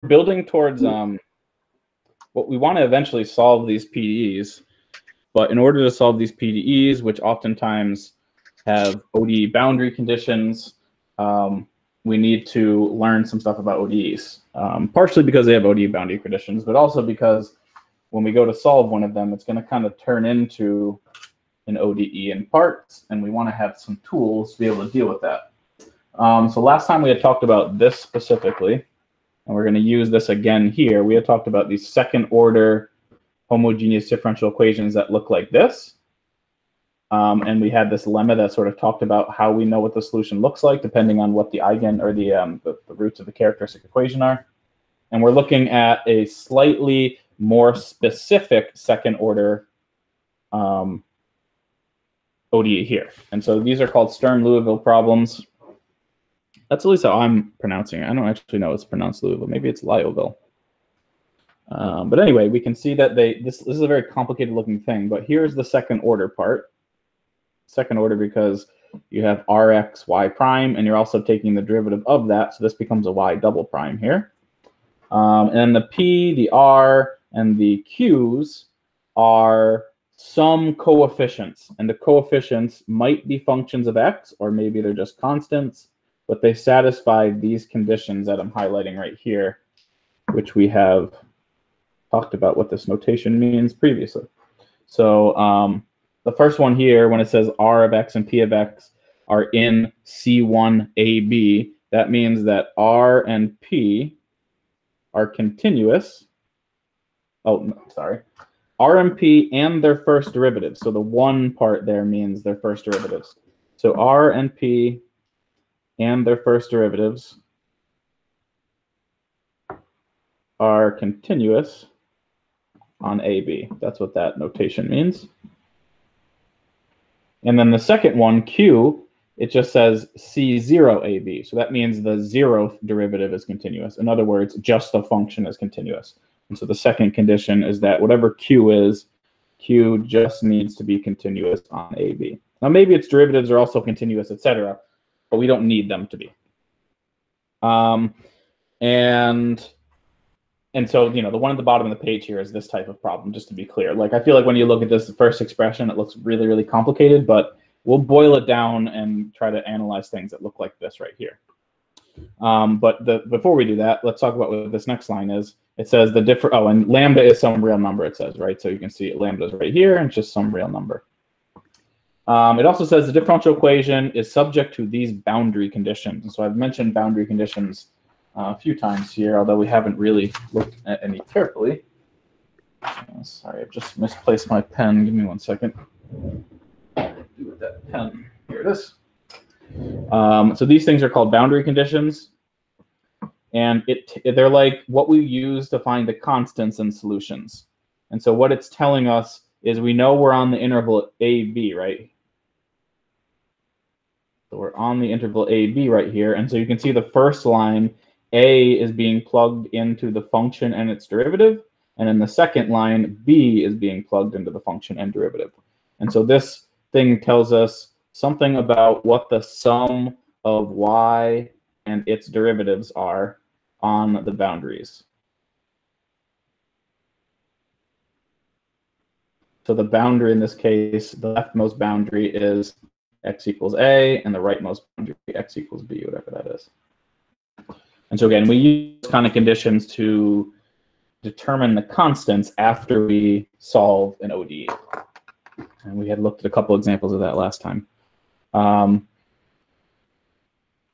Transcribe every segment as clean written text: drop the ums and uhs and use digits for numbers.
building towards what we want to eventually solve these PDEs, but in order to solve these PDEs, which oftentimes have ODE boundary conditions, we need to learn some stuff about ODEs, partially because they have ODE boundary conditions, but also because when we go to solve one of them, it's going to kind of turn into an ODE in parts, and we want to have some tools to be able to deal with that. So last time we had talked about this specifically, and we're going to use this again here. We had talked about these second-order homogeneous differential equations that look like this. And we had this lemma that sort of talked about how we know what the solution looks like, depending on what the eigen or the roots of the characteristic equation are. And we're looking at a slightly more specific second-order ODE here. And so these are called Sturm-Liouville problems. That's at least how I'm pronouncing it. I don't actually know it's pronounced Louisville. Maybe it's Liouville. But anyway, we can see that this is a very complicated looking thing. But here's the second order part. Second order because you have Rx y prime, and you're also taking the derivative of that. So this becomes a y double prime here. And then the P, the R, and the Qs are some coefficients. And the coefficients might be functions of x, or maybe they're just constants. But they satisfy these conditions that I'm highlighting right here, which we have talked about what this notation means previously. So the first one here, when it says R of x and P of x are in C1AB, that means that R and P are continuous. Oh, no, sorry. R and P and their first derivatives. So the one part there means their first derivatives. So R and P and their first derivatives are continuous on AB. That's what that notation means. And then the second one, Q, it just says C0AB. So that means the zeroth derivative is continuous. In other words, just the function is continuous. And so the second condition is that whatever Q is, Q just needs to be continuous on AB. Now maybe its derivatives are also continuous, etc., but we don't need them to be. And so, you know, the one at the bottom of the page here is this type of problem, just to be clear. Like, I feel like when you look at this first expression, it looks really, really complicated, but we'll boil it down and try to analyze things that look like this right here. But before we do that, let's talk about what this next line is. It says and lambda is some real number, it says, right? So you can see lambda is right here, and it's just some real number. It also says the differential equation is subject to these boundary conditions. And so I've mentioned boundary conditions a few times here, although we haven't really looked at any carefully. Sorry, I've just misplaced my pen. Give me 1 second. What do with that pen? Here it is. So these things are called boundary conditions, and they're like what we use to find the constants in solutions. And so what it's telling us is we know we're on the interval AB, right? So we're on the interval AB right here, and so you can see the first line, A is being plugged into the function and its derivative, and in the second line, B is being plugged into the function and derivative. And so this thing tells us something about what the sum of y and its derivatives are on the boundaries. So the boundary in this case, the leftmost boundary is x equals A, and the rightmost boundary x equals B, whatever that is. And so again, we use kind of conditions to determine the constants after we solve an ODE. And we had looked at a couple examples of that last time.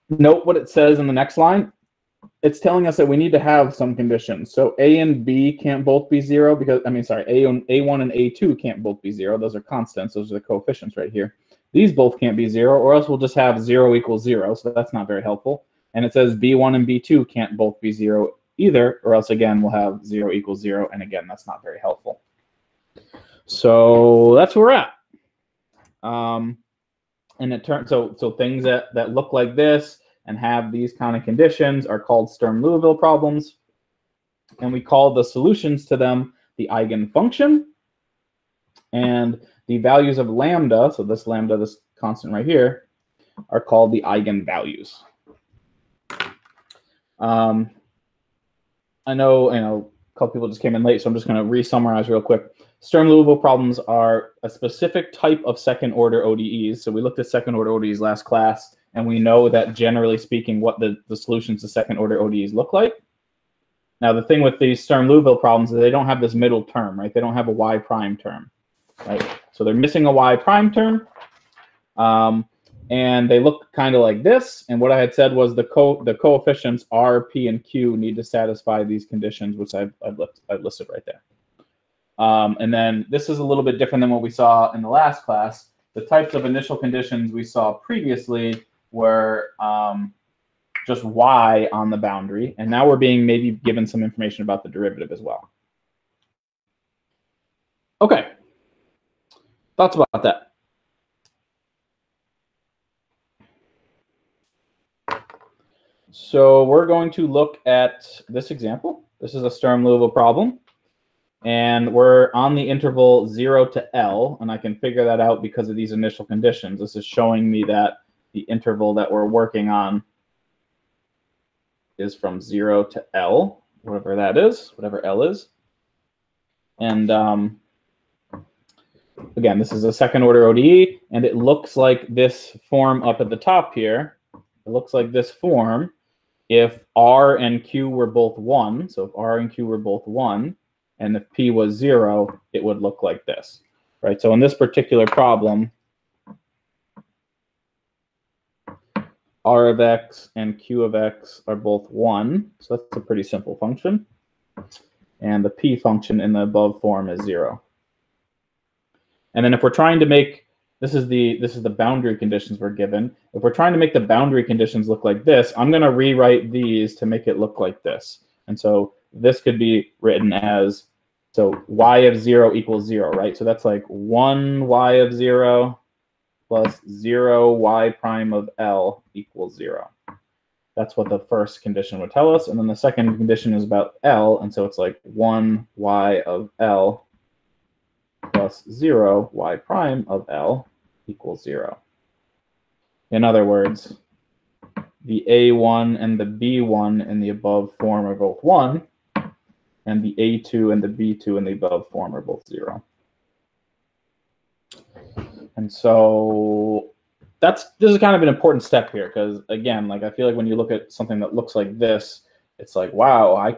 Note what it says in the next line. It's telling us that we need to have some conditions. So A and B can't both be 0 because, A1 and A2 can't both be 0. Those are constants. Those are the coefficients right here. These both can't be 0, or else we'll just have 0 equals 0. So that's not very helpful. And it says B1 and B2 can't both be 0 either, or else, again, we'll have 0 equals 0. And again, that's not very helpful. So that's where we're at. And it turns so things that look like this and have these kind of conditions are called Sturm-Liouville problems. And we call the solutions to them the eigenfunction. And the values of lambda, so this lambda, this constant right here, are called the eigenvalues. I know, a couple people just came in late, so I'm just going to re-summarize real quick. Sturm-Liouville problems are a specific type of second-order ODEs. So we looked at second-order ODEs last class, and we know that generally speaking, what the solutions to second-order ODEs look like. Now, the thing with these Sturm-Liouville problems is they don't have this middle term, right? They don't have a y prime term, right? So they're missing a y prime term. And they look kind of like this. And what I had said was the coefficients R, P, and Q need to satisfy these conditions, which I've listed right there. And then this is a little bit different than what we saw in the last class. The types of initial conditions we saw previously were just y on the boundary. And now we're being maybe given some information about the derivative as well. Okay. Thoughts about that? So we're going to look at this example. This is a Sturm-Liouville problem. And we're on the interval 0 to L. And I can figure that out because of these initial conditions. This is showing me that the interval that we're working on is from 0 to L, whatever that is, whatever L is. And again, this is a second order ODE. And it looks like this form up at the top here. It looks like this form. If R and Q were both 1, so if R and Q were both 1, and if P was 0, it would look like this, right? So in this particular problem, R of X and Q of X are both 1, so that's a pretty simple function. And the P function in the above form is 0. And then if we're trying to make, this is the boundary conditions we're given. If we're trying to make the boundary conditions look like this, I'm going to rewrite these to make it look like this. And so this could be written as, so y of 0 equals 0, right? So that's like 1 y of 0 plus 0 y prime of L equals 0. That's what the first condition would tell us. And then the second condition is about L. And so it's like 1 y of L plus 0 y prime of L equals 0. In other words, the A1 and the B1 in the above form are both 1, and the A2 and the B2 in the above form are both 0. And so this is kind of an important step here, because again, like I feel like when you look at something that looks like this, it's like, wow, I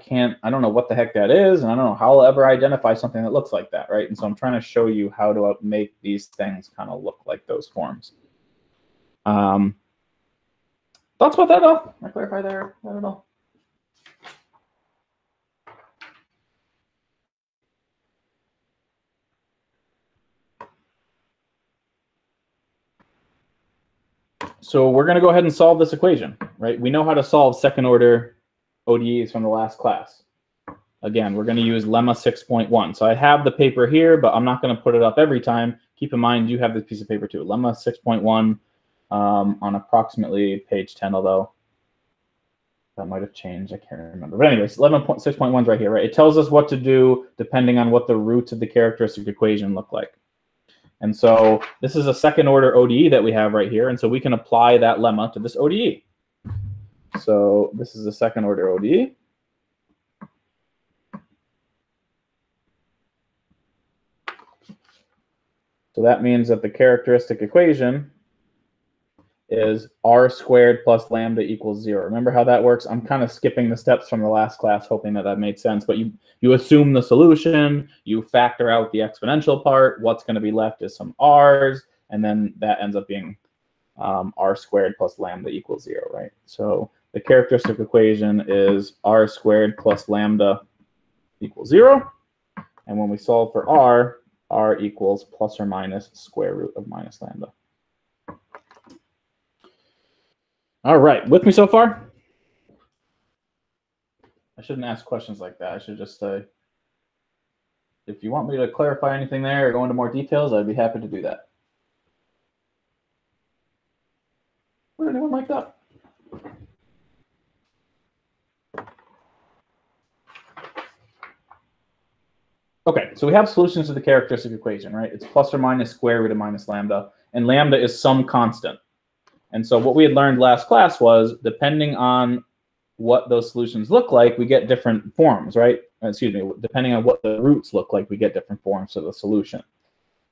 don't know what the heck that is, and I don't know how I'll ever identify something that looks like that, right? And so I'm trying to show you how to make these things kind of look like those forms. Thoughts about that, though? Can I clarify there? I don't know. So we're going to go ahead and solve this equation, right? We know how to solve second order ODEs from the last class. Again, we're going to use lemma 6.1. So I have the paper here, but I'm not going to put it up every time. Keep in mind, you have this piece of paper too. Lemma 6.1 on approximately page 10, although that might have changed. I can't remember. But anyways, lemma 6.1 is right here, right? It tells us what to do depending on what the roots of the characteristic equation look like. And so this is a second order ODE that we have right here. And so we can apply that lemma to this ODE. So this is a second order ODE. So that means that the characteristic equation is r squared plus lambda equals 0. Remember how that works? I'm kind of skipping the steps from the last class, hoping that that made sense. But you assume the solution, you factor out the exponential part. What's going to be left is some r's, and then that ends up being r squared plus lambda equals 0, right? So the characteristic equation is r squared plus lambda equals 0. And when we solve for r equals plus or minus square root of minus lambda. All right, with me so far? I shouldn't ask questions like that. I should just say, if you want me to clarify anything there or go into more details, I'd be happy to do that. Would anyone like that? Okay, so we have solutions to the characteristic equation, right? It's plus or minus square root of minus lambda, and lambda is some constant. And so what we had learned last class was, depending on what those solutions look like, we get different forms, right? Excuse me, depending on what the roots look like, we get different forms of the solution.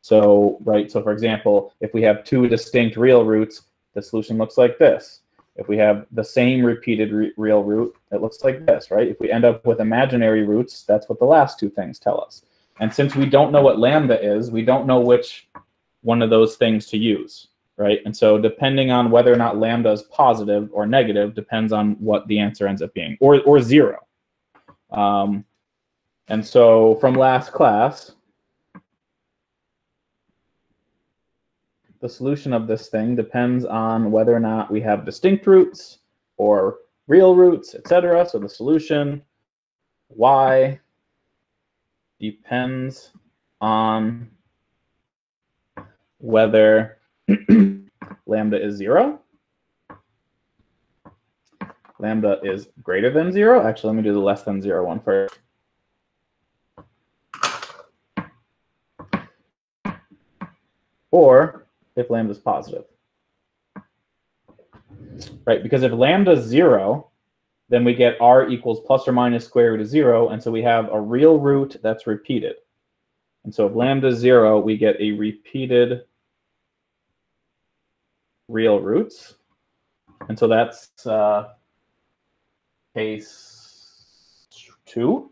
So, right, so for example, if we have two distinct real roots, the solution looks like this. If we have the same repeated real root, it looks like this, right? If we end up with imaginary roots, that's what the last two things tell us. And since we don't know what lambda is, we don't know which one of those things to use, right? And so depending on whether or not lambda is positive or negative depends on what the answer ends up being, or zero. And so from last class, the solution of this thing depends on whether or not we have distinct roots or real roots, etc. So the solution y depends on whether lambda is 0, lambda is greater than 0. Actually, let me do the less than 0 one first. Or if lambda is positive. Right, because if lambda is 0, then we get r equals plus or minus square root of 0, and so we have a real root that's repeated. And so if lambda is 0, we get a repeated real roots. And so that's case 2.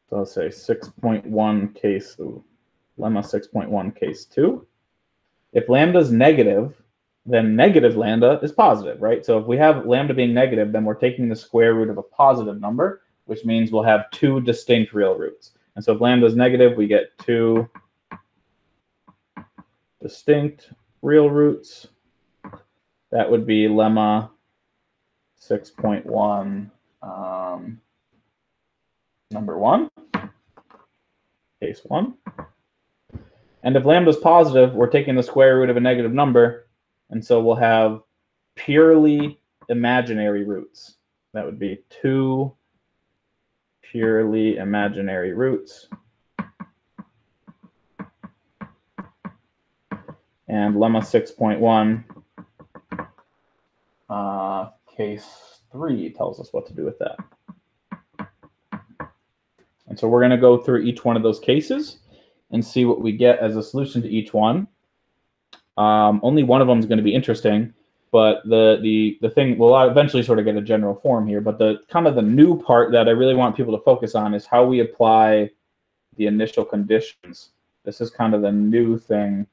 So let's say 6.1 case, lemma 6.1 case 2. If lambda is negative, then negative lambda is positive, right? So if we have lambda being negative, then we're taking the square root of a positive number, which means we'll have two distinct real roots. And so if lambda is negative, we get two distinct real roots. That would be lemma 6.1 number 1, case 1. And if lambda is positive, we're taking the square root of a negative number, and so we'll have purely imaginary roots. That would be two purely imaginary roots. And lemma 6.1, case 3 tells us what to do with that. And so we're going to go through each one of those cases and see what we get as a solution to each one. Only one of them is going to be interesting, but the thing, we'll eventually sort of get a general form here, but the kind of the new part that I really want people to focus on is how we apply the initial conditions. This is kind of the new thing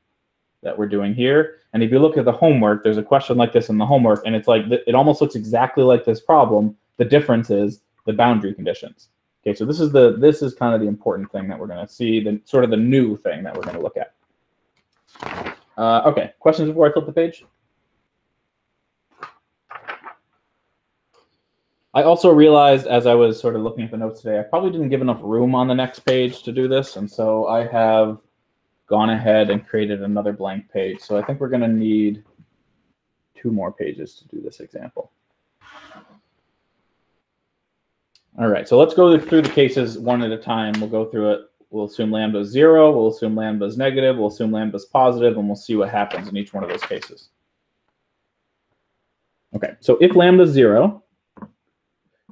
that we're doing here. And if you look at the homework, there's a question like this in the homework, and it's like, it almost looks exactly like this problem. The difference is the boundary conditions. Okay, so this is kind of the important thing that we're going to see, the sort of the new thing that we're going to look at. Okay, questions before I flip the page? I also realized as I was sort of looking at the notes today, I probably didn't give enough room on the next page to do this, and so I have gone ahead and created another blank page. So I think we're going to need 2 more pages to do this example. All right, so let's go through the cases one at a time. We'll go through it. We'll assume lambda is 0. We'll assume lambda is negative. We'll assume lambda is positive, and we'll see what happens in each one of those cases. Okay, so if lambda is 0,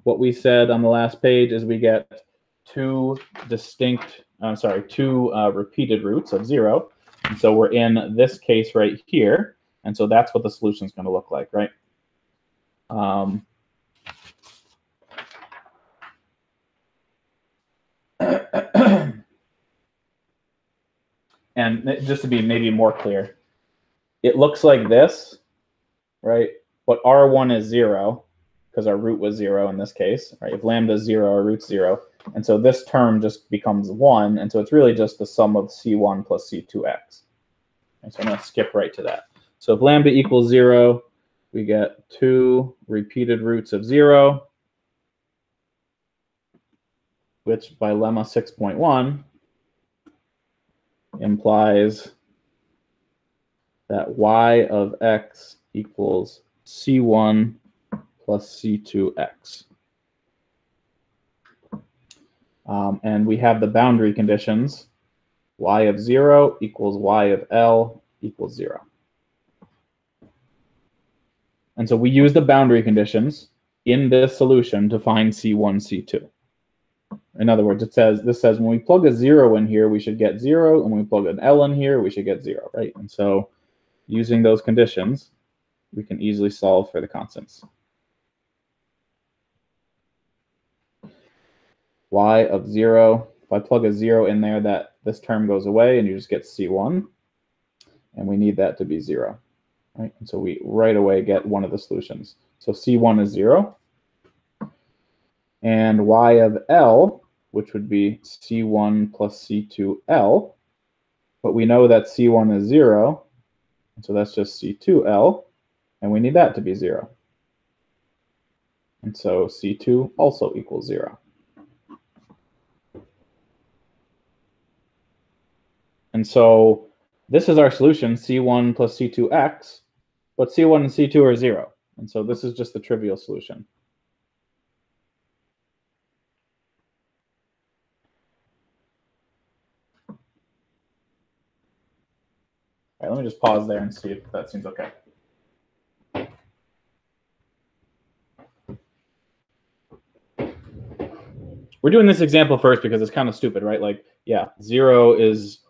what we said on the last page is we get two repeated roots of 0. And so we're in this case right here. And so that's what the solution is going to look like, right? And just to be maybe more clear, it looks like this, right? But R1 is 0 because our root was 0 in this case, right? If lambda is 0, our root's 0. And so this term just becomes 1. And so it's really just the sum of C1 plus C2x. And so I'm going to skip right to that. So if lambda equals 0, we get 2 repeated roots of 0, which by lemma 6.1 implies that y of x equals C1 plus C2x. And we have the boundary conditions. Y of 0 equals y of L equals 0. And so we use the boundary conditions in this solution to find C1, C2. In other words, this says when we plug a 0 in here, we should get 0, and when we plug an L in here, we should get 0, right? And so using those conditions, we can easily solve for the constants. Y of 0, if I plug a 0 in there, this term goes away, and you just get C1, and we need that to be 0, right? And so we right away get one of the solutions. So C1 is 0, and Y of L, which would be C1 plus C2L, but we know that C1 is 0, and so that's just C2L, and we need that to be 0. And so C2 also equals 0. And so this is our solution, C1 plus C2x, but C1 and C2 are 0. And so this is just the trivial solution. All right, let me just pause there and see if that seems okay. We're doing this example first because it's kind of stupid, right? Like, yeah, 0 is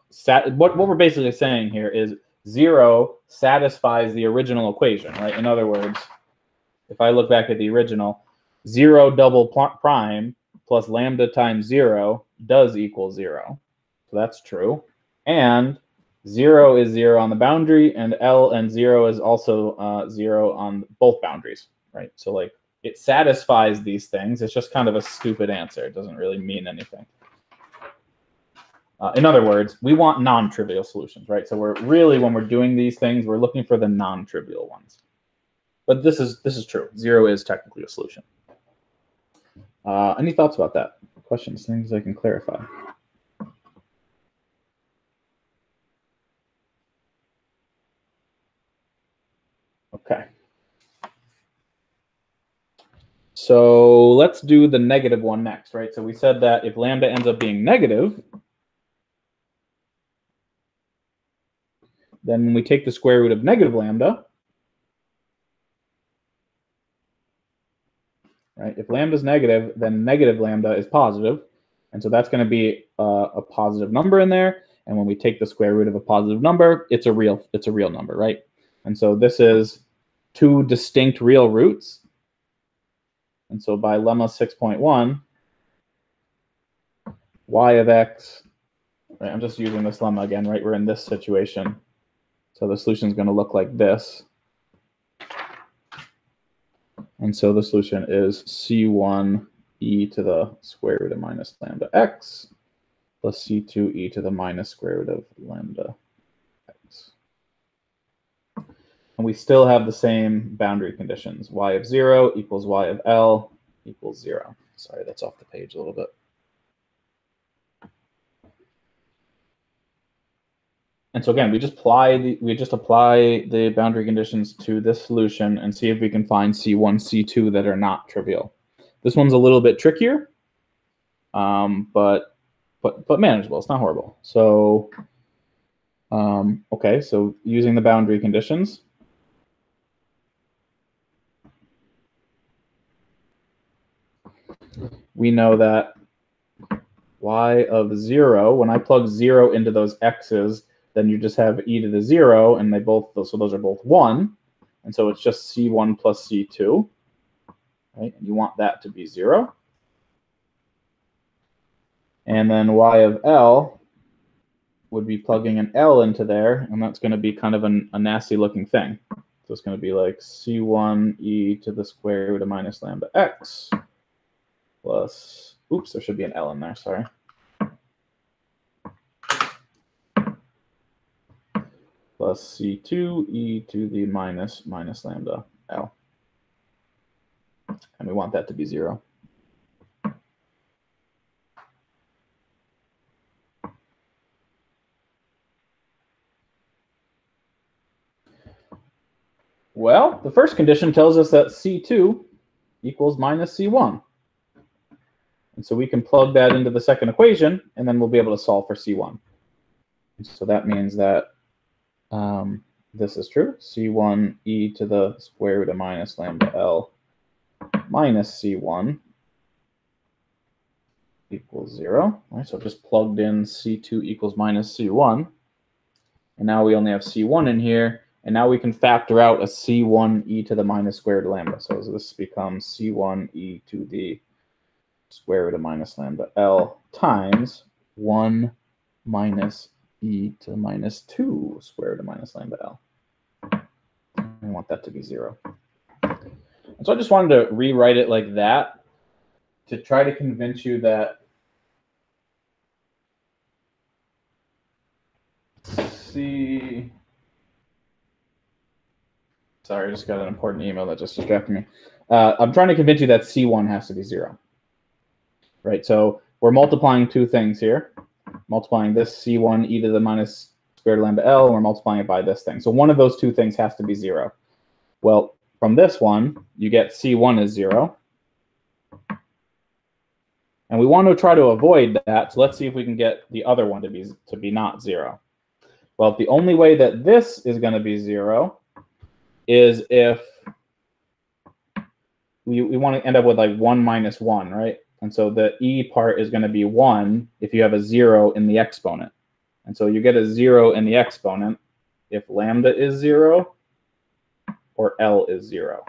what we're basically saying here is 0 satisfies the original equation, right? In other words, if I look back at the original, 0 double prime plus lambda times 0 does equal 0. So that's true. And 0 is 0 on the boundary, and L and 0 is also 0 on both boundaries, right? So like it satisfies these things. It's just kind of a stupid answer. It doesn't really mean anything. In other words, we want non-trivial solutions, right? So we're really, when we're doing these things, we're looking for the non-trivial ones. But this is true. 0 is technically a solution. Any thoughts about that? Questions, things I can clarify? Okay. So let's do the negative one next, right? So we said that if lambda ends up being negative, then when we take the square root of negative lambda, right? If lambda is negative, then negative lambda is positive, and so that's going to be a positive number in there. And when we take the square root of a positive number, it's a real number, right? And so this is two distinct real roots. And so by lemma 6.1, y of x, right? I'm just using this lemma again, right? We're in this situation. So the solution is going to look like this. And so the solution is C1 e to the square root of minus lambda x plus C2 e to the minus square root of lambda x. And we still have the same boundary conditions. Y of 0 equals y of L equals 0. Sorry, that's off the page a little bit. And so again, we just apply the boundary conditions to this solution and see if we can find C1, C2 that are not trivial. This one's a little bit trickier, but manageable. It's not horrible. So okay, so using the boundary conditions, we know that y of 0, when I plug 0 into those x's, then you just have e to the 0, and so those are both 1. And so it's just C1 plus C2, right? And you want that to be 0. And then y of L would be plugging an L into there, and that's going to be kind of a nasty looking thing. So it's going to be like C1 e to the square root of minus lambda x plus, oops, there should be an L in there, sorry. Plus C2 e to the minus lambda L. And we want that to be 0. Well, the first condition tells us that C2 equals minus C1. And so we can plug that into the second equation, and then we'll be able to solve for C1. And so that means that this is true. C1 e to the square root of minus lambda L minus C1 equals 0. All right, so I've just plugged in C2 equals minus C1. And now we only have C1 in here. And now we can factor out a C1 e to the minus square root of lambda. So this becomes C1 e to the square root of minus lambda L times 1 minus e to the minus 2 square root of minus lambda L. I want that to be 0. And so I just wanted to rewrite it like that to try to convince you that Sorry, I just got an important email that just distracted me. I'm trying to convince you that C1 has to be 0. Right, so we're multiplying two things here. Multiplying this C1 e to the minus square root of lambda L, and we're multiplying it by this thing. So one of those two things has to be 0. Well, from this one, you get C1 is 0. And we want to try to avoid that, so let's see if we can get the other one to be not 0. Well, the only way that this is going to be 0 is if we want to end up with like 1 minus 1, right? And so the e part is going to be 1 if you have a 0 in the exponent. And so you get a 0 in the exponent if lambda is 0 or L is 0.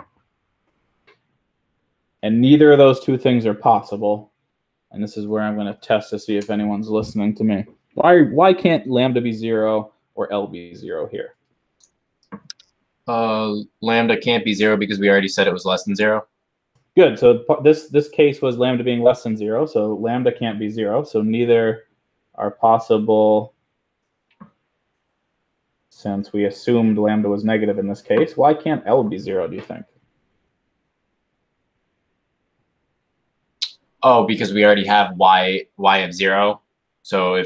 And neither of those two things are possible. And this is where I'm going to test to see if anyone's listening to me. Why can't lambda be 0 or L be 0 here? Lambda can't be 0 because we already said it was less than 0. Good. So this case was lambda being less than 0. So lambda can't be 0. So neither are possible since we assumed lambda was negative in this case. Why can't L be 0, do you think? Oh, because we already have y of 0. So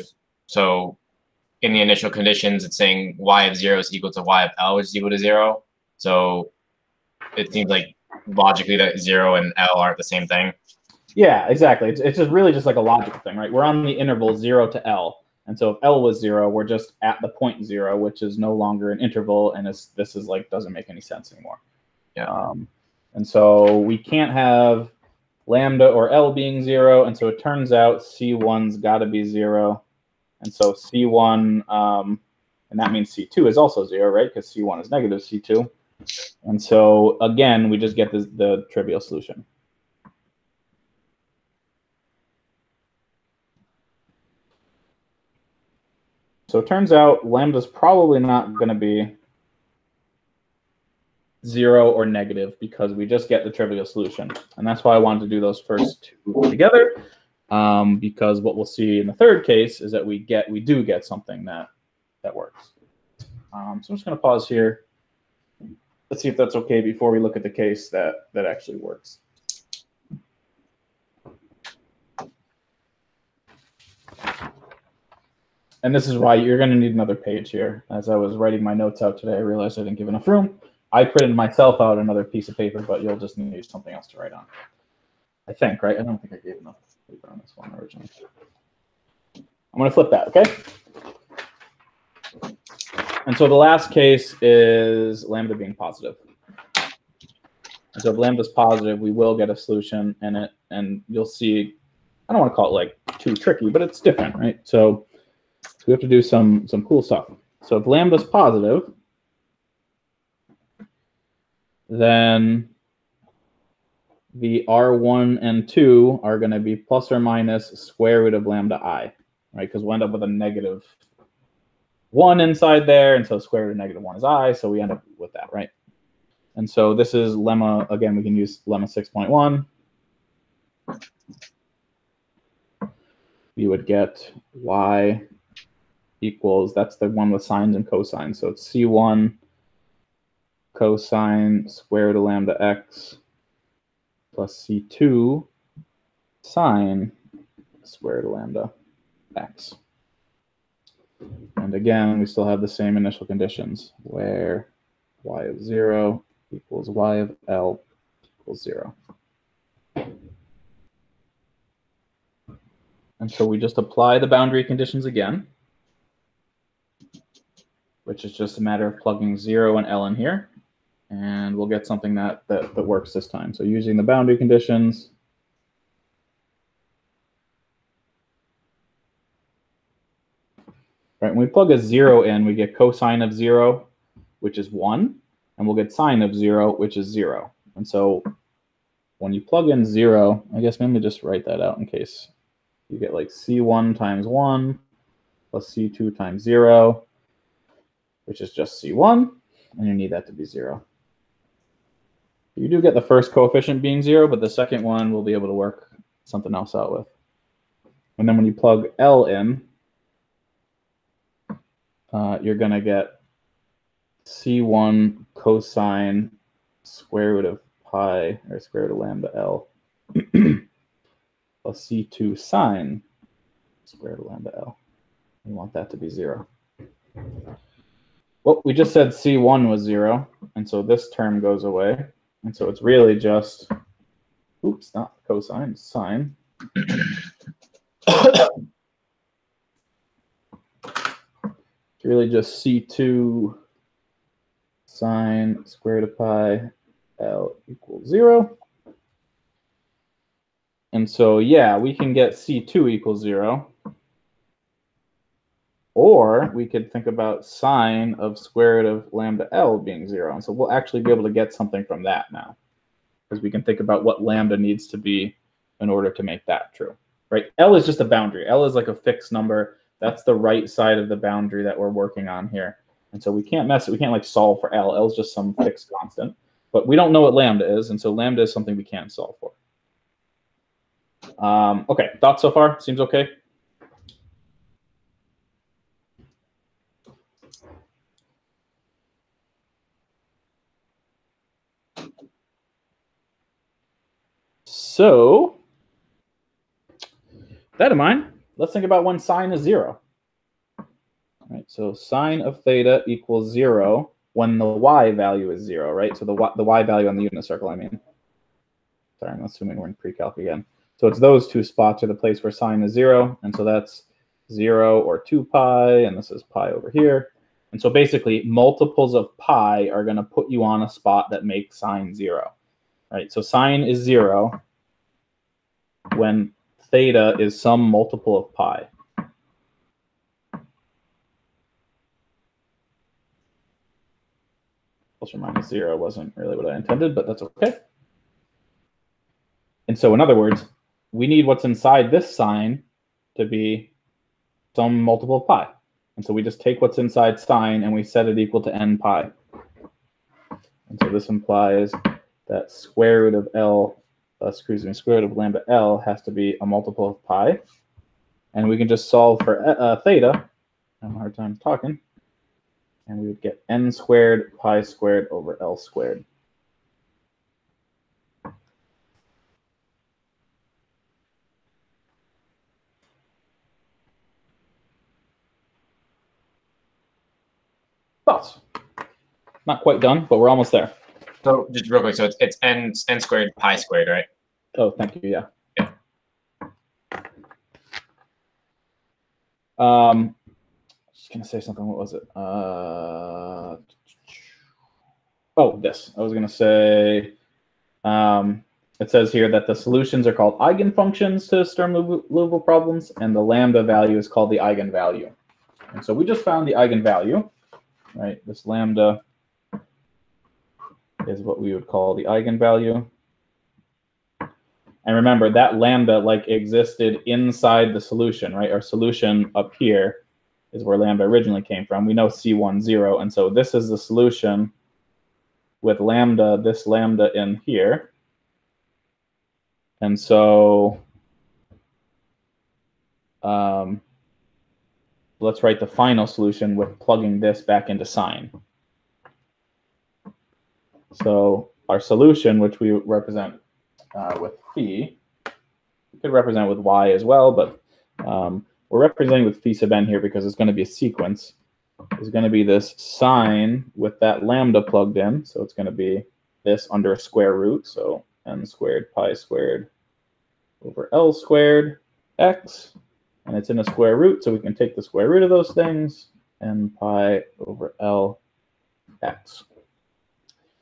in the initial conditions, it's saying y of 0 is equal to y of L, which is equal to 0. So it seems like logically that 0 and L aren't the same thing. Yeah, exactly. It's just really just like a logical thing, right? We're on the interval 0 to L. And so if L was 0, we're just at the point 0, which is no longer an interval, and this is like doesn't make any sense anymore. Yeah. And so we can't have lambda or L being 0, and so it turns out C1's got to be 0. And so C1, and that means C2 is also 0, right? Because C1 is negative C2. And so, again, we just get the trivial solution. So it turns out lambda's probably not going to be 0 or negative because we just get the trivial solution. And that's why I wanted to do those first two together, because what we'll see in the third case is that we do get something that works. So I'm just going to pause here. Let's see if that's okay before we look at the case that actually works. And this is why you're going to need another page here. As I was writing my notes out today, I realized I didn't give enough room. I printed myself out another piece of paper, but you'll just need something else to write on. I think, right? I don't think I gave enough paper on this one originally. I'm going to flip that, okay? And so the last case is lambda being positive. And so if lambda is positive, we will get a solution in it, and you'll see, I don't want to call it like too tricky, but it's different, right? So we have to do some cool stuff. So if lambda is positive, then the R1 and 2 are going to be plus or minus square root of lambda I, right? Because we end up with a negative 1 inside there, and so square root of negative 1 is I, so we end up with that, right? And so this is lemma, again, we can use lemma 6.1. You would get y equals, that's the one with sines and cosines. So it's C1 cosine square root of lambda x plus C2 sine square root of lambda x. And again, we still have the same initial conditions where y of 0 equals y of L equals 0. And so we just apply the boundary conditions again, which is just a matter of plugging 0 and L in here. And we'll get something that works this time. So using the boundary conditions, right, when we plug a 0 in, we get cosine of 0, which is 1, and we'll get sine of 0, which is 0. And so when you plug in 0, I guess let me just write that out in case you get like C1 times 1 plus C2 times 0, which is just C1, and you need that to be 0. You do get the first coefficient being 0, but the second one we'll be able to work something else out with. And then when you plug L in, you're going to get C1 cosine square root of pi, or square root of lambda L, plus C2 sine square root of lambda L. We want that to be 0. Well, we just said C1 was 0, and so this term goes away. And so it's really just, oops, not cosine, it's sine. It's really just C2 sine square root of pi L equals 0. And so, yeah, we can get C2 equals 0. Or we could think about sine of square root of lambda L being 0. And so we'll actually be able to get something from that now, because we can think about what lambda needs to be in order to make that true, right? L is just a boundary. L is like a fixed number. That's the right side of the boundary that we're working on here. And so we can't mess it. We can't like solve for L. L is just some fixed constant. But we don't know what lambda is, and so lambda is something we can't solve for. Okay, thoughts so far? Seems okay? So, with that in mind, let's think about when sine is 0. All right, so sine of theta equals 0 when the y value is 0, right? So the y value on the unit circle, I mean. Sorry, I'm assuming we're in pre-calc again. So it's those two spots are the place where sine is 0, and so that's 0 or 2 pi, and this is pi over here. And so basically, multiples of pi are going to put you on a spot that makes sine 0. Right? So sine is 0 when theta is some multiple of pi. Plus or minus 0 wasn't really what I intended, but that's okay. And so in other words, we need what's inside this sine to be some multiple of pi. And so we just take what's inside sine and we set it equal to n pi. And so this implies that square root of L, square root of lambda L has to be a multiple of pi. And we can just solve for theta. I have a hard time talking. And we would get n squared pi squared over L squared. Thoughts? Not quite done, but we're almost there. So just real quick, so it's n squared pi squared, right? Oh, thank you. Yeah. Just gonna say something. What was it? Oh, this. I was gonna say. It says here that the solutions are called eigenfunctions to Sturm-Liouville problems, and the lambda value is called the eigenvalue. And so we just found the eigenvalue, right? This lambda is what we would call the eigenvalue. And remember, that lambda like existed inside the solution, right? Our solution up here is where lambda originally came from. We know C1, 0, and so this is the solution with lambda, this lambda in here. And so let's write the final solution with plugging this back into sine. So our solution, which we represent with phi, we could represent with y as well, but we're representing with phi sub n here because it's going to be a sequence. It's going to be this sine with that lambda plugged in. So it's going to be this under a square root. So n squared pi squared over L squared x. And it's in a square root, so we can take the square root of those things, n pi over L x.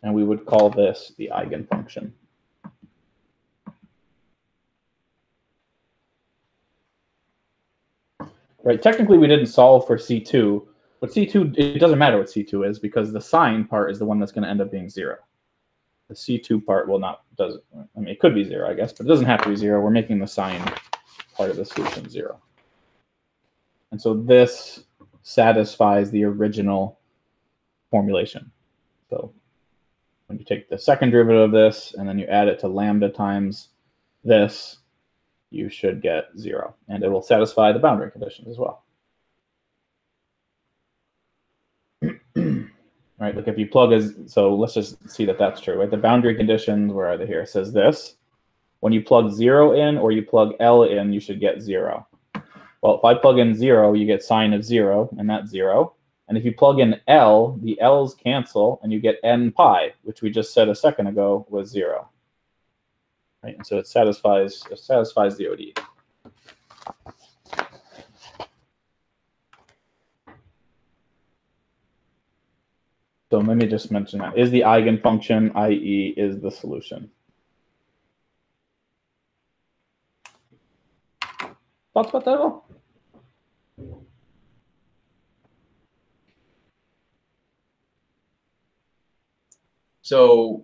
and we would call this the eigenfunction. Right, technically we didn't solve for C2, but C2, it doesn't matter what C2 is because the sign part is the one that's going to end up being 0. The C2 part will not, I mean, it could be 0, I guess, but it doesn't have to be 0. We're making the sign part of the solution 0. And so this satisfies the original formulation. So when you take the second derivative of this and then you add it to lambda times this, you should get 0. And it will satisfy the boundary conditions as well. Right, like if you plug so let's just see that that's true, right? The boundary conditions, where are they here? It says this. When you plug 0 in or you plug L in, you should get 0. Well, if I plug in 0, you get sine of 0, and that's 0. And if you plug in L, the L's cancel, and you get n pi, which we just said a second ago was 0. Right, and so it satisfies the ODE. So let me just mention that. Is the eigenfunction, i.e., is the solution. Thoughts about that at all? So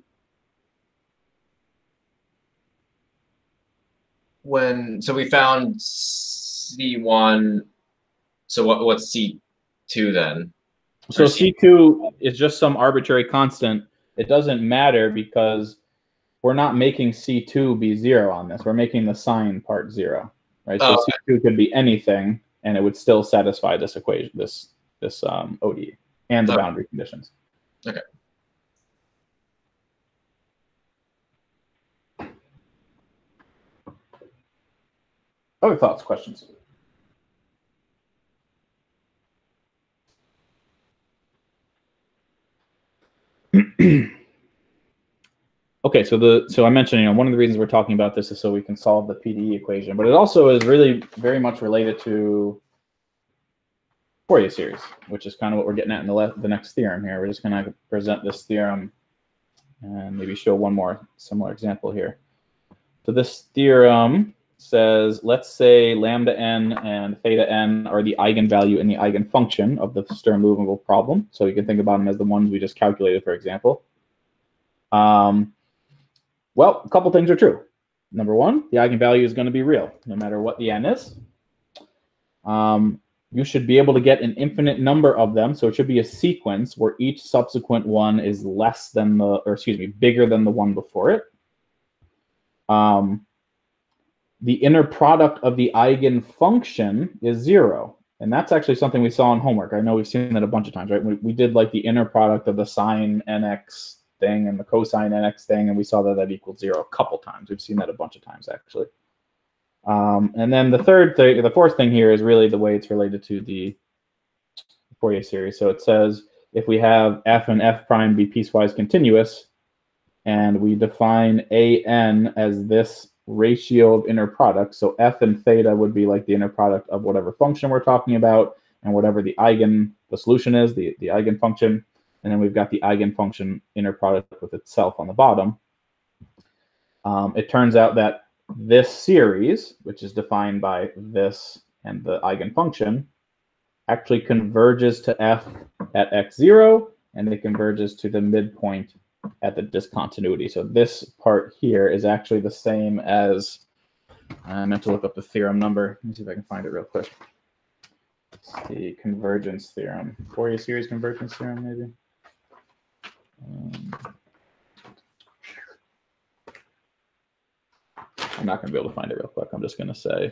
we found C1, so what's C2 then? So C2 is just some arbitrary constant. It doesn't matter because we're not making C2 be 0 on this. We're making the sign part 0, right? So C2 could be anything, and it would still satisfy this equation, this ODE, and the boundary conditions. Okay. Other thoughts, questions? Okay, so I mentioned, one of the reasons we're talking about this is so we can solve the PDE equation, but it also is really very much related to Fourier series, which is kind of what we're getting at in the next theorem here. We're just going to present this theorem and maybe show one more similar example here. So this theorem says, let's say lambda n and theta n are the eigenvalue and the eigenfunction of the Sturm-Liouville problem. So you can think about them as the ones we just calculated, for example. Well, a couple things are true. Number one, the eigenvalue is going to be real, no matter what the n is. You should be able to get an infinite number of them, so it should be a sequence where each subsequent one is less than bigger than the one before it. The inner product of the eigenfunction is 0, and that's actually something we saw in homework. I know we've seen that a bunch of times, right? We did like the inner product of the sine nx thing and the cosine nx thing, and we saw that equals 0 a couple times. We've seen that a bunch of times, actually. And then the fourth thing here is really the way it's related to the Fourier series. So it says if we have f and f prime be piecewise continuous, and we define an as this ratio of inner products, so f and theta would be like the inner product of whatever function we're talking about, and whatever the solution is, the eigenfunction, and then we've got the eigenfunction inner product with itself on the bottom. It turns out that this series, which is defined by this and the eigenfunction, actually converges to f at x0, and it converges to the midpoint at the discontinuity. So this part here is actually the same as, I meant to look up the theorem number. Let me see if I can find it real quick. It's the convergence theorem. Fourier series convergence theorem, maybe. I'm not going to be able to find it real quick. I'm just going to say,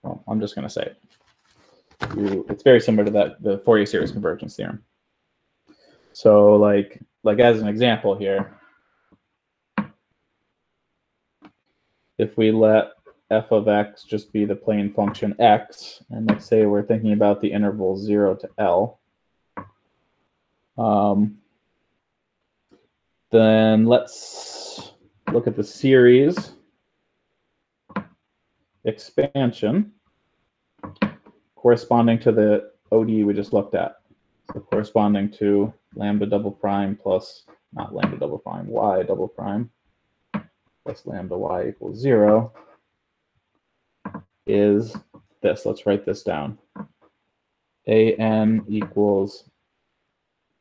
well, I'm just going to say it. It's very similar to the Fourier series convergence theorem. So like as an example here, if we let f of x just be the plane function x, and let's say we're thinking about the interval 0 to L, then let's look at the series expansion corresponding to the ODE we just looked at. So corresponding to lambda double prime plus, not lambda double prime, y double prime plus lambda y equals 0 is this. Let's write this down. AN equals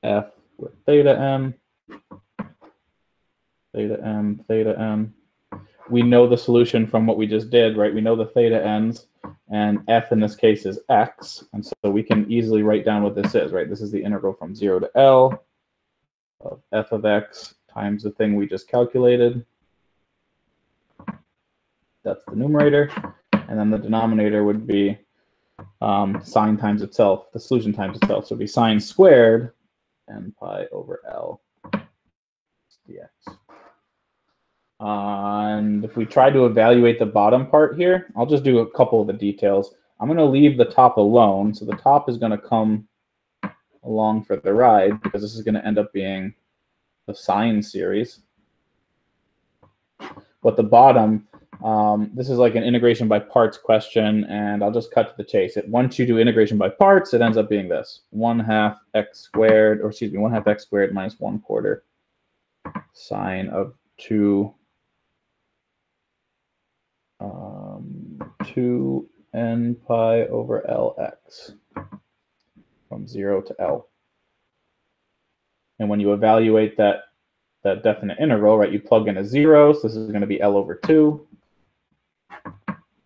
F with theta m, theta m, theta m. We know the solution from what we just did, right? We know the theta n's, and f in this case is x, and so we can easily write down what this is, right? This is the integral from 0 to L of f of x times the thing we just calculated. That's the numerator, and then the denominator would be sine times itself, the solution times itself. So it would be sine squared n pi over L dx. And if we try to evaluate the bottom part here, I'll just do a couple of the details. I'm going to leave the top alone. So the top is going to come along for the ride because this is going to end up being the sine series. But the bottom, this is like an integration by parts question, and I'll just cut to the chase. Once you do integration by parts, it ends up being this: 1/2 x squared, or excuse me, 1/2 x squared minus 1/4 sine of 2n pi over Lx from 0 to L. And when you evaluate that definite integral, right, you plug in a 0, so this is going to be L over 2.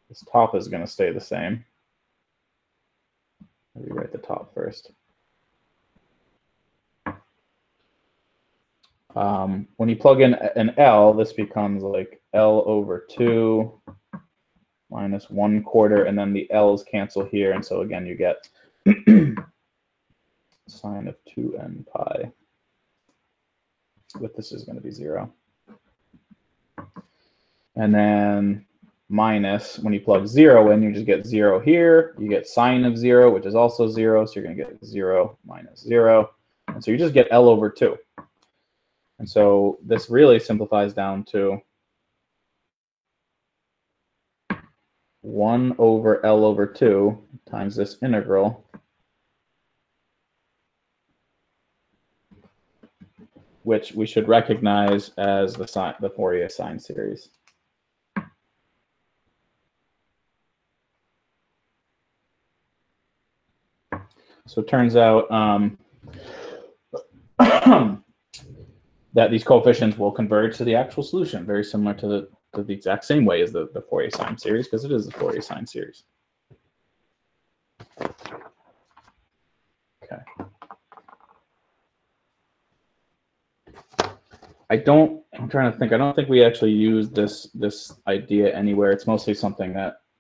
This top is going to stay the same. Let me write the top first. When you plug in an L, this becomes like L over 2 minus 1/4, and then the L's cancel here, and so again you get sine of 2n pi. With this is going to be 0. And then minus, when you plug 0 in, you just get 0 here. You get sine of 0, which is also 0, so you're going to get 0 minus 0. And so you just get L over 2. And so this really simplifies down to 1 over L over 2 times this integral, which we should recognize as the Fourier sine series. So it turns out that these coefficients will converge to the actual solution, very similar to the exact same way as the Fourier sine series, because it is the Fourier sine series. Okay. I'm trying to think. I don't think we actually use this idea anywhere. It's mostly something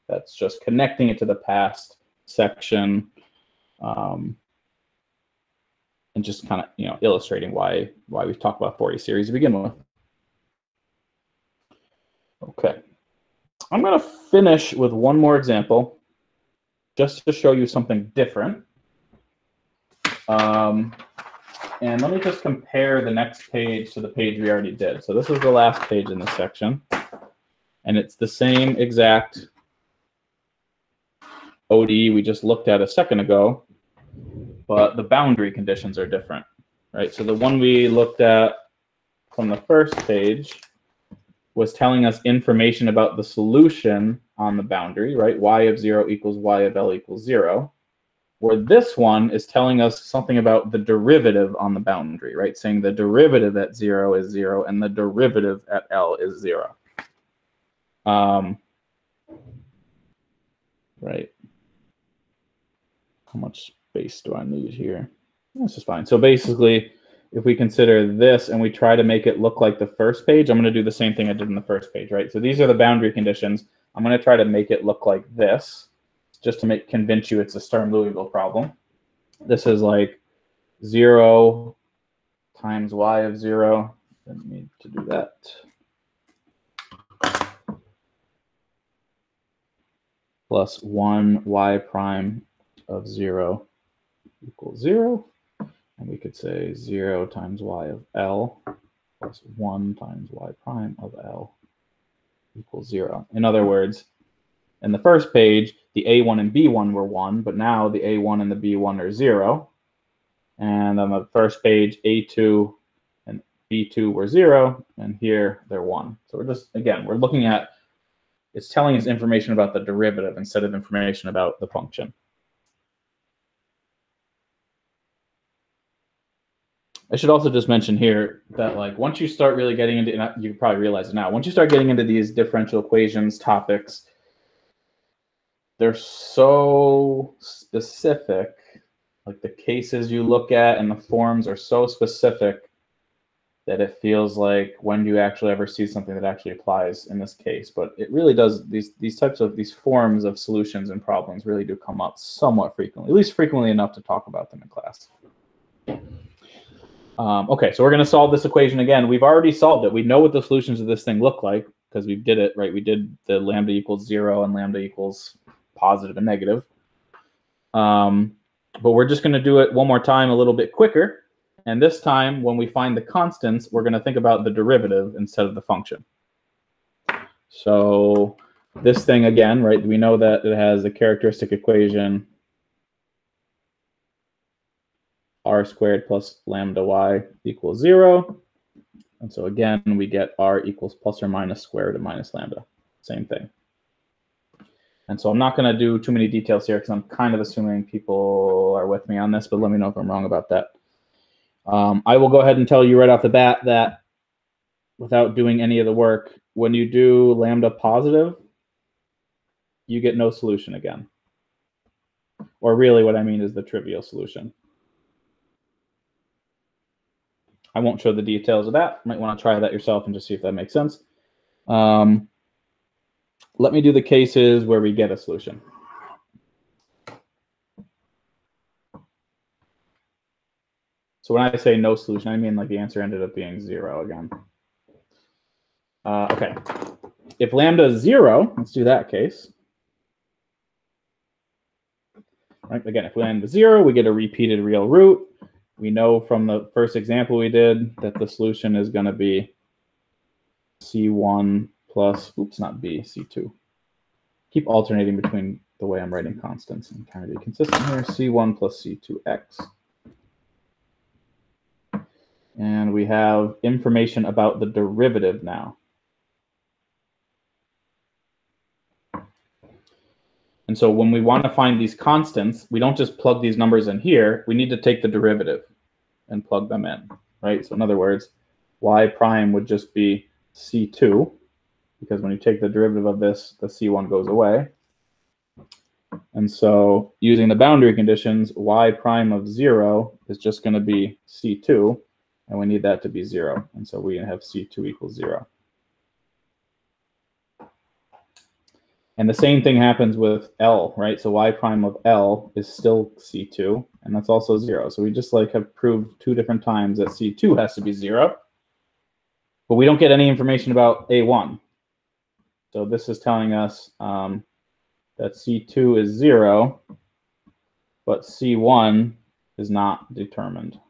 that's just connecting it to the past section, and just kind of illustrating why we've talked about Fourier series to begin with. Okay, I'm going to finish with one more example, just to show you something different. And let me just compare the next page to the page we already did. So this is the last page in this section, and it's the same exact ODE we just looked at a second ago, but the boundary conditions are different, right? So the one we looked at from the first page was telling us information about the solution on the boundary, right? Y of 0 equals y of L equals 0. Where this one is telling us something about the derivative on the boundary, right? Saying the derivative at 0 is 0 and the derivative at L is 0. Right. How much space do I need here? This is fine. So basically, if we consider this and we try to make it look like the first page, I'm going to do the same thing I did in the first page, right? So these are the boundary conditions. I'm going to try to make it look like this, just to convince you it's a Sturm-Liouville problem. This is like 0 times y of 0. Didn't need to do that. Plus 1 y prime of 0 equals 0. And we could say 0 times y of L plus 1 times y prime of L equals 0. In other words, in the first page, the A1 and B1 were 1, but now the A1 and the B1 are 0. And on the first page, A2 and B2 were 0, and here they're 1. So we're just, again, we're looking at, it's telling us information about the derivative instead of information about the function. I should also just mention here that, like, once you start really getting into, and you probably realize it now, once you start getting into these differential equations topics, they're so specific. Like, the cases you look at and the forms are so specific that it feels like when do you actually ever see something that actually applies in this case. But it really does, these types of, these forms of solutions and problems really do come up somewhat frequently, at least frequently enough to talk about them in class. Okay, so we're going to solve this equation again. We've already solved it. We know what the solutions of this thing look like because we did it, right? We did the lambda equals 0 and lambda equals positive and negative. But we're just going to do it one more time a little bit quicker. And this time, when we find the constants, we're going to think about the derivative instead of the function. So this thing again, right, we know that it has a characteristic equation r squared plus lambda y equals 0. And so again, we get r equals plus or minus square root of minus lambda. Same thing. And so I'm not going to do too many details here because I'm kind of assuming people are with me on this, but let me know if I'm wrong about that. I will go ahead and tell you right off the bat that without doing any of the work, when you do lambda positive, you get no solution again. Or really what I mean is the trivial solution. I won't show the details of that. You might want to try that yourself and just see if that makes sense. Let me do the cases where we get a solution. So when I say no solution, I mean like the answer ended up being 0 again. Okay. If lambda is 0, let's do that case. Right? Again, if lambda is 0, we get a repeated real root. We know from the first example we did that the solution is going to be C1 plus, oops, not B, C2. Keep alternating between the way I'm writing constants and trying to be consistent here. C1 plus C2x. And we have information about the derivative now. And so when we want to find these constants, we don't just plug these numbers in here. We need to take the derivative and plug them in, right? So in other words, y prime would just be C2, because when you take the derivative of this, the C1 goes away. And so using the boundary conditions, y prime of 0 is just going to be C2, and we need that to be 0. And so we have C2 equals 0. And the same thing happens with L, right? So y prime of L is still C2, and that's also 0. So we just like have proved 2 different times that C2 has to be 0. But we don't get any information about A1. So this is telling us that C2 is 0, but C1 is not determined.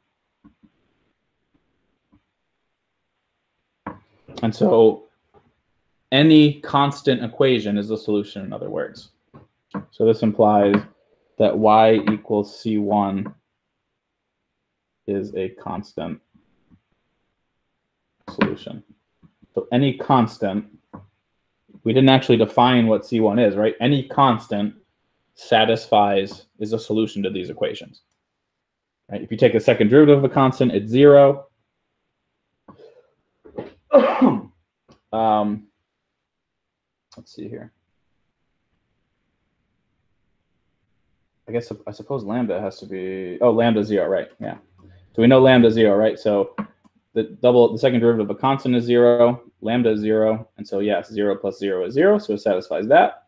And so any constant equation is a solution, in other words. So this implies that y equals C1 is a constant solution. So any constant, we didn't actually define what C1 is, right? Any constant satisfies, is a solution to these equations. Right? If you take the second derivative of a constant, it's 0. Let's see here. I suppose lambda has to be, oh, lambda 0, right? Yeah. So we know lambda 0, right? So the second derivative of a constant is 0, lambda is 0, and so yes, 0 plus 0 is 0, so it satisfies that.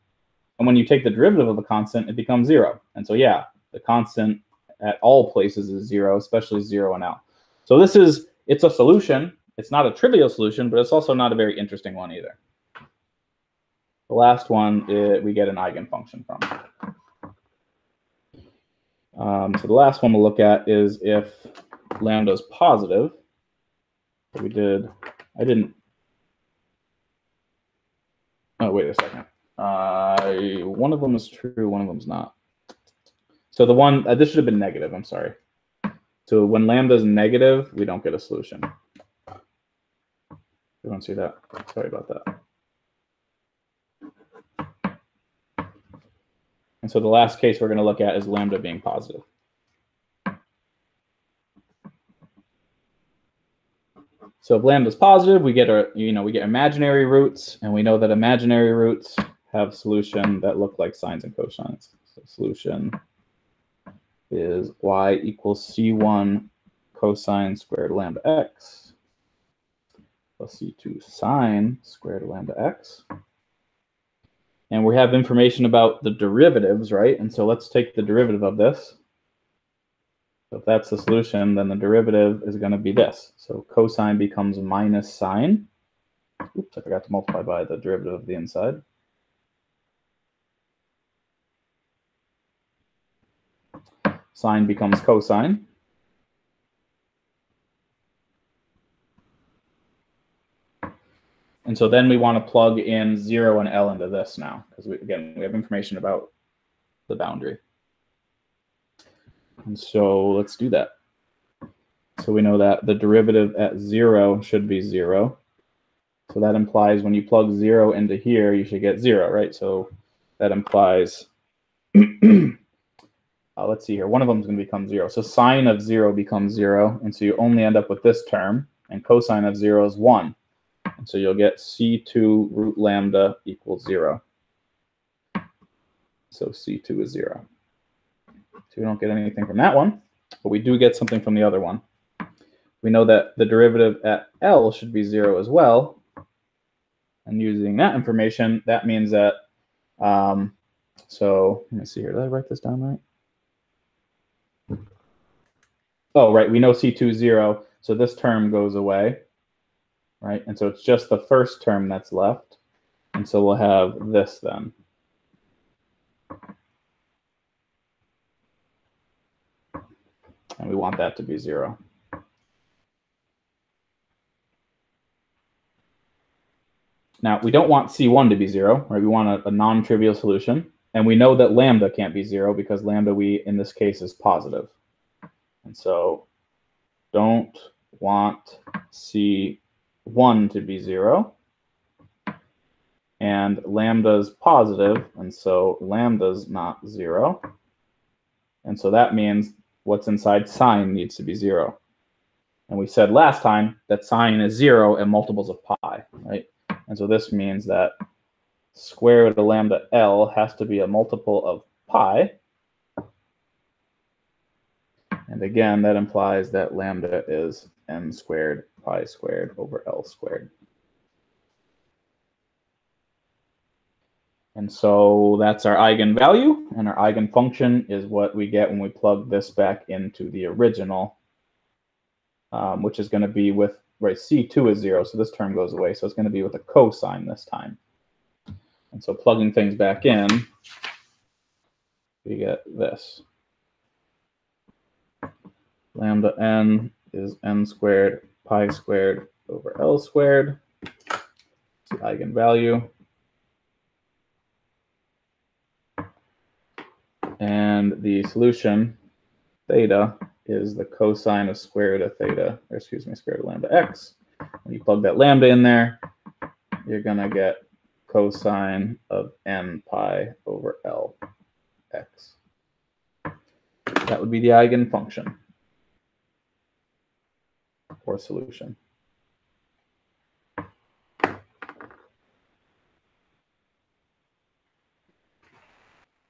And when you take the derivative of a constant, it becomes 0. And so yeah, the constant at all places is 0, especially 0 and L. So this is, it's a solution. It's not a trivial solution, but it's also not a very interesting one either. The last one we get an eigenfunction from. So the last one we'll look at is if lambda is positive. So we did, oh, wait a second. One of them is true, one of them is not. So the one, this should have been negative, I'm sorry. So when lambda is negative, we don't get a solution. You don't see that? Sorry about that. And so the last case we're going to look at is lambda being positive. So if lambda is positive, we get we get imaginary roots, and we know that imaginary roots have solution that look like sines and cosines. So solution is y equals c1 cosine squared lambda x plus c2 sine squared lambda x. And we have information about the derivatives, right? And so let's take the derivative of this. So if that's the solution, then the derivative is going to be this. So cosine becomes minus sine. Oops, I forgot to multiply by the derivative of the inside. Sine becomes cosine. And so then we want to plug in 0 and L into this now, because again, we have information about the boundary. And so let's do that. So we know that the derivative at 0 should be 0. So that implies when you plug 0 into here, you should get 0, right? So that implies, let's see here, one of them is going to become 0. So sine of 0 becomes 0, and so you only end up with this term, and cosine of 0 is 1. And so you'll get c2 root lambda equals 0. So c2 is 0. So we don't get anything from that one, but we do get something from the other one. We know that the derivative at L should be 0 as well. And using that information, that means that, so let me see here. Did I write this down right? Oh, right. We know C2 is 0, so this term goes away, right? And so it's just the first term that's left. And so we'll have this then. And we want that to be 0. Now, we don't want C1 to be 0, right? We want a non-trivial solution. And we know that lambda can't be 0 because lambda, in this case, is positive. And so don't want C1 to be 0. And lambda is positive, and so lambda is not 0. And so that means what's inside sine needs to be 0. And we said last time that sine is 0 and multiples of pi, right? And so this means that square root of lambda L has to be a multiple of pi. And again, that implies that lambda is n squared pi squared over L squared. And so that's our eigenvalue, and our eigenfunction is what we get when we plug this back into the original, which is going to be with, right, C2 is 0, so this term goes away, so it's going to be with a cosine this time. And so plugging things back in, we get this. Lambda n is n squared pi squared over L squared. It's the eigenvalue. And the solution, theta, is the cosine of square root of theta, or excuse me, square root of lambda x. When you plug that lambda in there, you're going to get cosine of n pi over L x. That would be the eigenfunction or solution.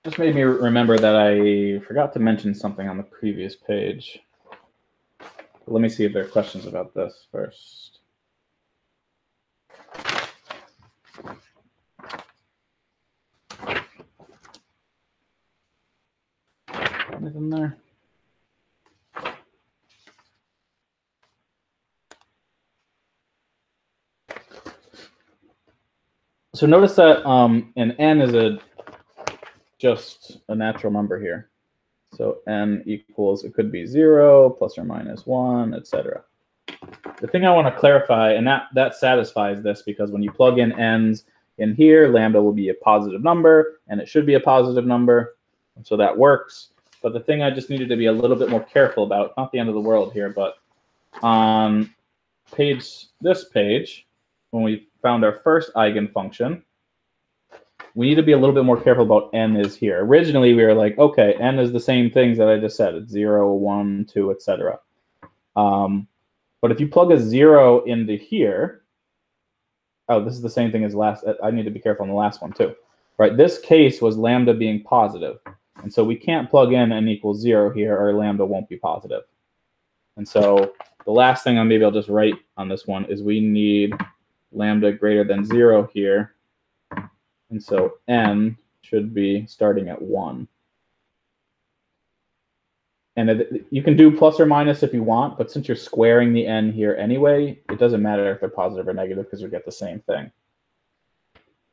Just made me remember that I forgot to mention something on the previous page. Let me see if there are questions about this first. Anything there? So notice that an n is just a natural number here. So n equals, it could be 0, plus or minus 1, etc. The thing I want to clarify, and that satisfies this, because when you plug in n's in here, lambda will be a positive number, and it should be a positive number. So that works. But the thing I just needed to be a little bit more careful about, not the end of the world here, but on this page, when we found our first eigenfunction, we need to be a little bit more careful about n is here. Originally, we were like, okay, n is the same things that I just said. It's 0, 1, 2, etc. But if you plug a 0 into here, oh, this is the same thing as last. I need to be careful on the last one too. Right, this case was lambda being positive. And so we can't plug in n equals 0 here, or lambda won't be positive. And so the last thing maybe I'll just write on this one is we need lambda greater than 0 here. And so n should be starting at 1. And you can do plus or minus if you want, but since you're squaring the n here anyway, it doesn't matter if they're positive or negative because you get the same thing.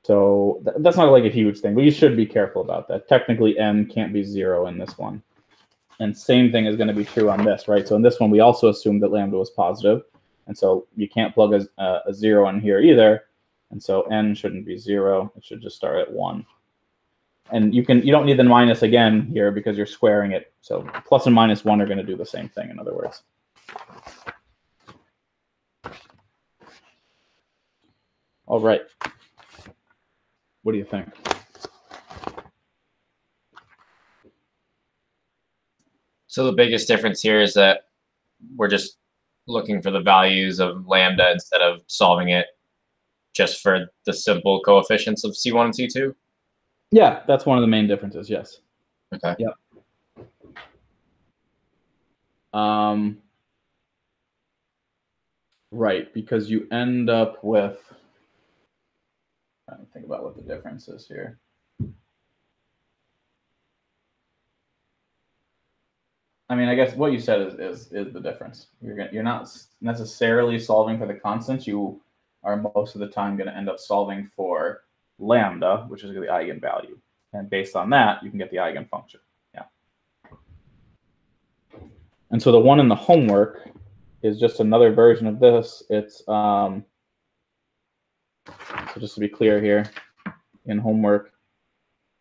So that's not like a huge thing, but you should be careful about that. Technically, n can't be 0 in this one. And same thing is going to be true on this, right? So in this one, we also assumed that lambda was positive. And so you can't plug a 0 in here either. And so n shouldn't be 0. It should just start at 1. And you don't need the minus again here because you're squaring it. So plus and minus 1 are going to do the same thing, in other words. All right. What do you think? So the biggest difference here is that we're just looking for the values of lambda instead of solving it just for the simple coefficients of C1 and C2? Yeah, that's one of the main differences, yes. Okay. Yep. Right, because you end up with, trying to think about what the difference is here. I mean, I guess what you said is the difference. You're not necessarily solving for the constants. You are most of the time going to end up solving for lambda, which is the eigenvalue. And based on that, you can get the eigenfunction. Yeah. And so the one in the homework is just another version of this. It's so just to be clear here, in homework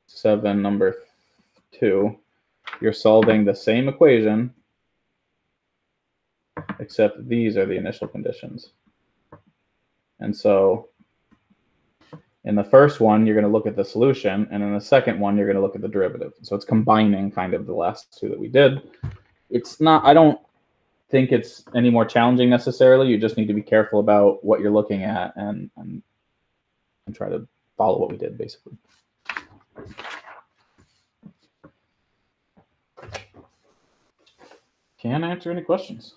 7, number 2, you're solving the same equation, except these are the initial conditions. And so in the first one, you're going to look at the solution, and in the second one, you're going to look at the derivative. So it's combining kind of the last two that we did. It's not, I don't think it's any more challenging necessarily. You just need to be careful about what you're looking at and try to follow what we did, basically. Can I answer any questions?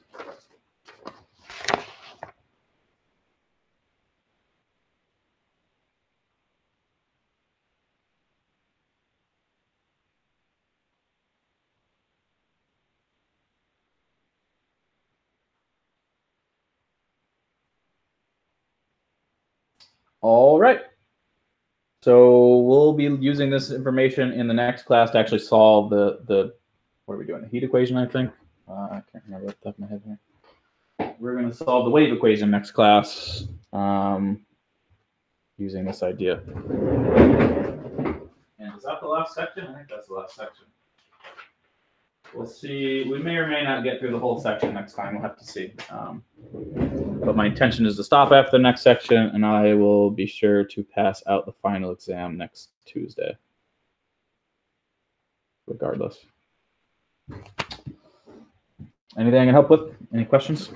All right. So we'll be using this information in the next class to actually solve the what are we doing? The heat equation, I think. I can't remember off the top of my head here. We're going to solve the wave equation next class using this idea. And is that the last section? I think that's the last section. We'll see. We may or may not get through the whole section next time. We'll have to see. But my intention is to stop after the next section, and I will be sure to pass out the final exam next Tuesday, regardless. Anything I can help with? Any questions?